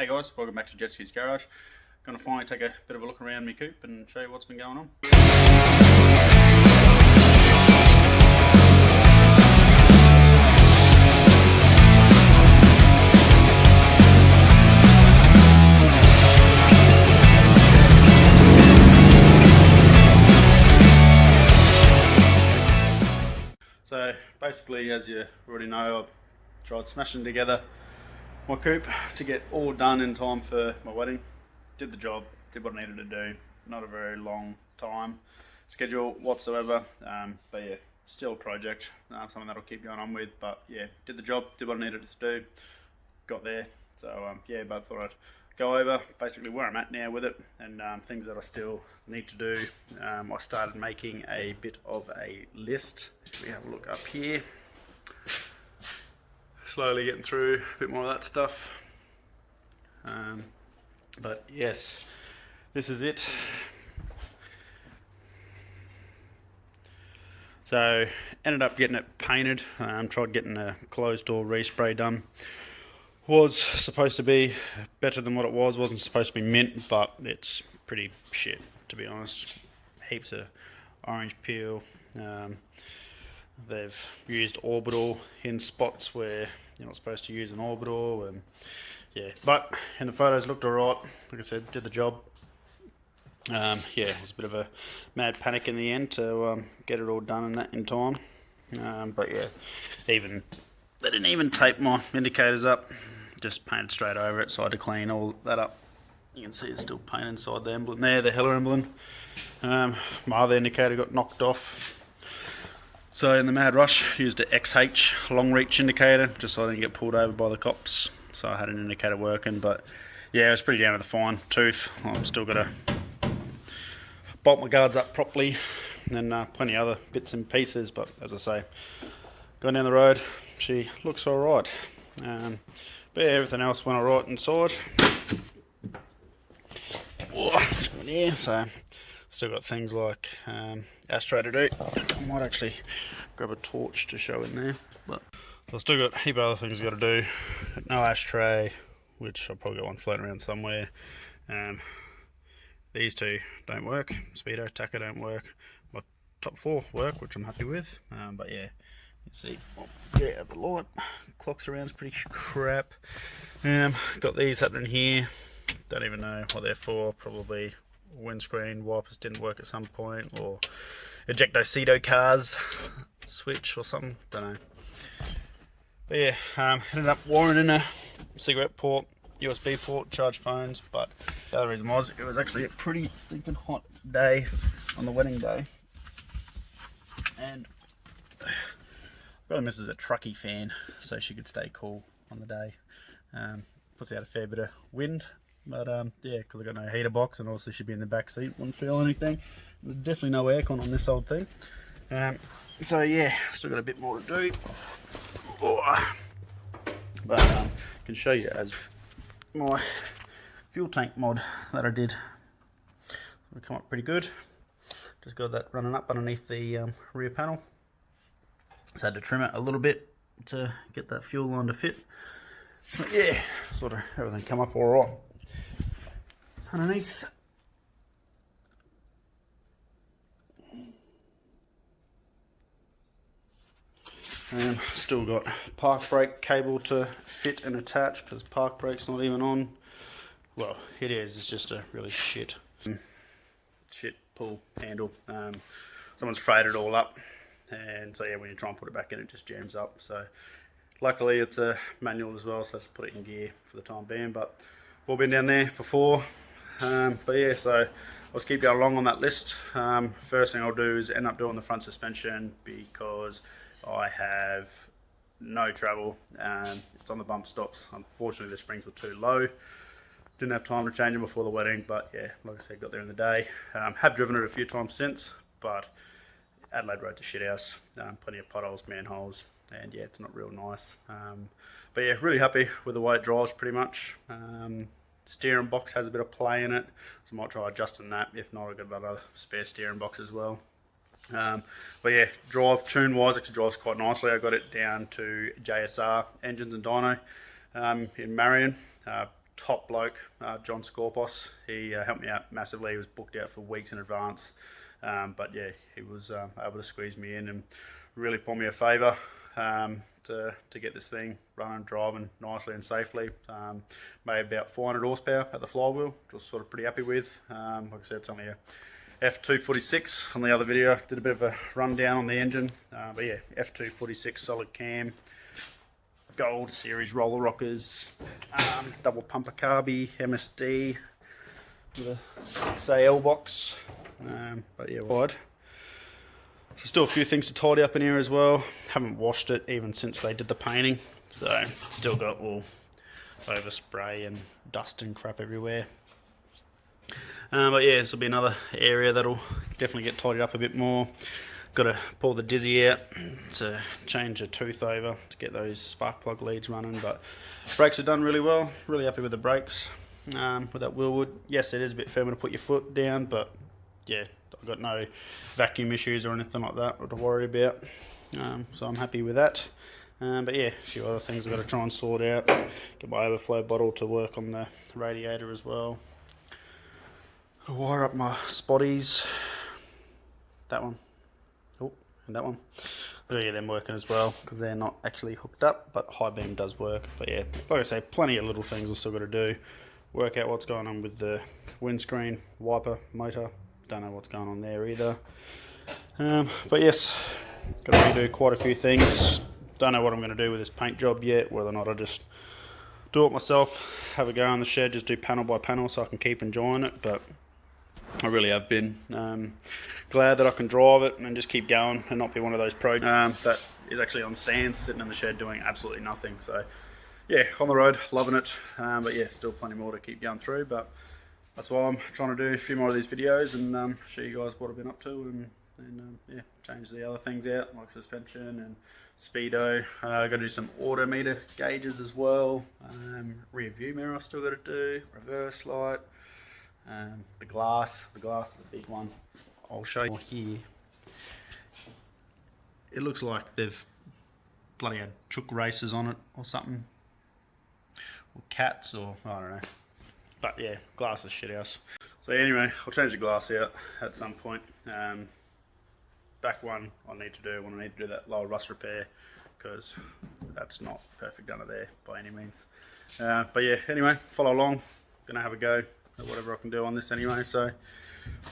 Hey guys, welcome back to Jetskis Garage. Going to finally take a bit of a look around my coupe and show you what's been going on. So basically, as you already know, I tried smashing together my coupe to get all done in time for my wedding. Did the job, did what I needed to do. Not a very long time schedule whatsoever, but yeah, still a project, something that'll keep going on with. But yeah, did the job, did what I needed to do, got there. So yeah, but thought I'd go over basically where I'm at now with it and things that I still need to do. I started making a bit of a list. We have a look up here. Slowly getting through a bit more of that stuff. But yes, this is it. So ended up getting it painted. Tried getting a closed door respray done. Was supposed to be better than what it was. Wasn't supposed to be mint, but it's pretty shit, to be honest. Heaps of orange peel. They've used orbital in spots where you're not supposed to use an orbital, and yeah, but in the photos looked alright. Like I said, did the job. Yeah, it was a bit of a mad panic in the end to get it all done in time. But yeah, they didn't even tape my indicators up. Just painted straight over it, so I had to clean all that up. You can see it's still paint inside the emblem there, the heller emblem. My other indicator got knocked off. So in the mad rush, used an XH long reach indicator just so I didn't get pulled over by the cops. So I had an indicator working, but yeah, it was pretty down to the fine tooth. I've still got to bolt my guards up properly, and plenty of other bits and pieces. But as I say, going down the road, she looks alright. But yeah, everything else went alright inside. Yeah, so still got things like ashtray to do. I might actually grab a torch to show in there. But I've still got a heap of other things I've got to do. No ashtray, which I'll probably got one floating around somewhere. These two don't work. Speedo, tacker don't work. My top four work, which I'm happy with. But yeah, you see, yeah, the light clocks around is pretty crap. Got these happening here. Don't even know what they're for. Probably windscreen wipers didn't work at some point, or ejecto cars switch or something. Don't know. But yeah, ended up wiring in a cigarette port, USB port, charge phones. But the other reason was it was actually a pretty stinking hot day on the wedding day, and really misses a trucky fan so she could stay cool on the day. Puts out a fair bit of wind, but yeah, because I got no heater box and also she'd be in the back seat, wouldn't feel anything. There's definitely no aircon on this old thing. So yeah, still got a bit more to do. But I can show you as my fuel tank mod that I did. It'll come up pretty good. Just got that running up underneath the rear panel. So I had to trim it a little bit to get that fuel line to fit. But yeah, sort of everything come up alright. Underneath. Still got park brake cable to fit and attach because park brake's not even on. Well, it is, it's just a really shit pull handle. Someone's frayed it all up, and so yeah, when you try and put it back in, it just jams up. So luckily it's a manual as well, so let's put it in gear for the time being. But I've all been down there before. But yeah, so I'll keep going along on that list. First thing I'll do is end up doing the front suspension because I have no travel. It's on the bump stops. Unfortunately, the springs were too low. Didn't have time to change them before the wedding, but yeah, like I said, got there in the day. Have driven it a few times since, but Adelaide Road's a shit house. Plenty of potholes, manholes, and yeah, it's not real nice. But yeah, really happy with the way it drives pretty much. Steering box has a bit of play in it, so I might try adjusting that. If not, I've got another spare steering box as well. But yeah, drive tune wise, actually drives quite nicely. I got it down to JSR engines and dyno in Marion. top bloke, John Scorpos. He helped me out massively. He was booked out for weeks in advance, but yeah, he was able to squeeze me in and really pull me a favour to get this thing running, driving nicely and safely. Made about 400 horsepower at the flywheel, which I was sort of pretty happy with. Like I said, it's only a F246. On the other video, did a bit of a rundown on the engine, but yeah, F246 solid cam, Gold Series roller rockers, double pumper carby, MSD with a 6AL box, but yeah, wide. So still a few things to tidy up in here as well. Haven't washed it even since they did the painting, so still got all overspray and dust and crap everywhere. But yeah, this will be another area that'll definitely get tidied up a bit more. Got to pull the dizzy out to change the tooth over to get those spark plug leads running. But brakes are done really well. Really happy with the brakes. With that wheel wood, yes, it is a bit firmer to put your foot down, but yeah, I've got no vacuum issues or anything like that to worry about. So I'm happy with that. But yeah, a few other things I've got to try and sort out. Get my overflow bottle to work on the radiator as well. Wire up my spotties. That one. Oh, and that one. I'll get them working as well because they're not actually hooked up, but high beam does work. But yeah, like I say, plenty of little things I've still got to do. Work out what's going on with the windscreen, wiper, motor. Don't know what's going on there either. But yes, got to redo quite a few things. Don't know what I'm going to do with this paint job yet, whether or not I just do it myself, have a go in the shed, just do panel by panel so I can keep enjoying it. But I really have been glad that I can drive it and just keep going and not be one of those pros that is actually on stands sitting in the shed doing absolutely nothing. So yeah, on the road, loving it. But yeah, still plenty more to keep going through. But that's why I'm trying to do a few more of these videos and show you guys what I've been up to and yeah, change the other things out like suspension and speedo. Got to do some odometer gauges as well. Rear view mirror I still got to do. Reverse light. The glass is a big one. I'll show you here. It looks like they've bloody had chook races on it or something, or cats, or I don't know. But yeah, glass is shit house. So anyway, I'll change the glass out at some point. Back one I need to do when I need to do that lower rust repair, because that's not perfect under there by any means. But yeah, anyway, follow along. Gonna have a go at whatever I can do on this anyway. So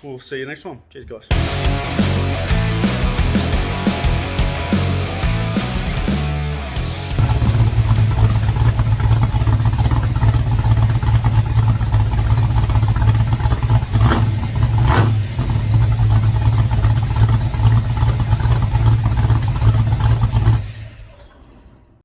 we'll see you next one. Cheers, guys.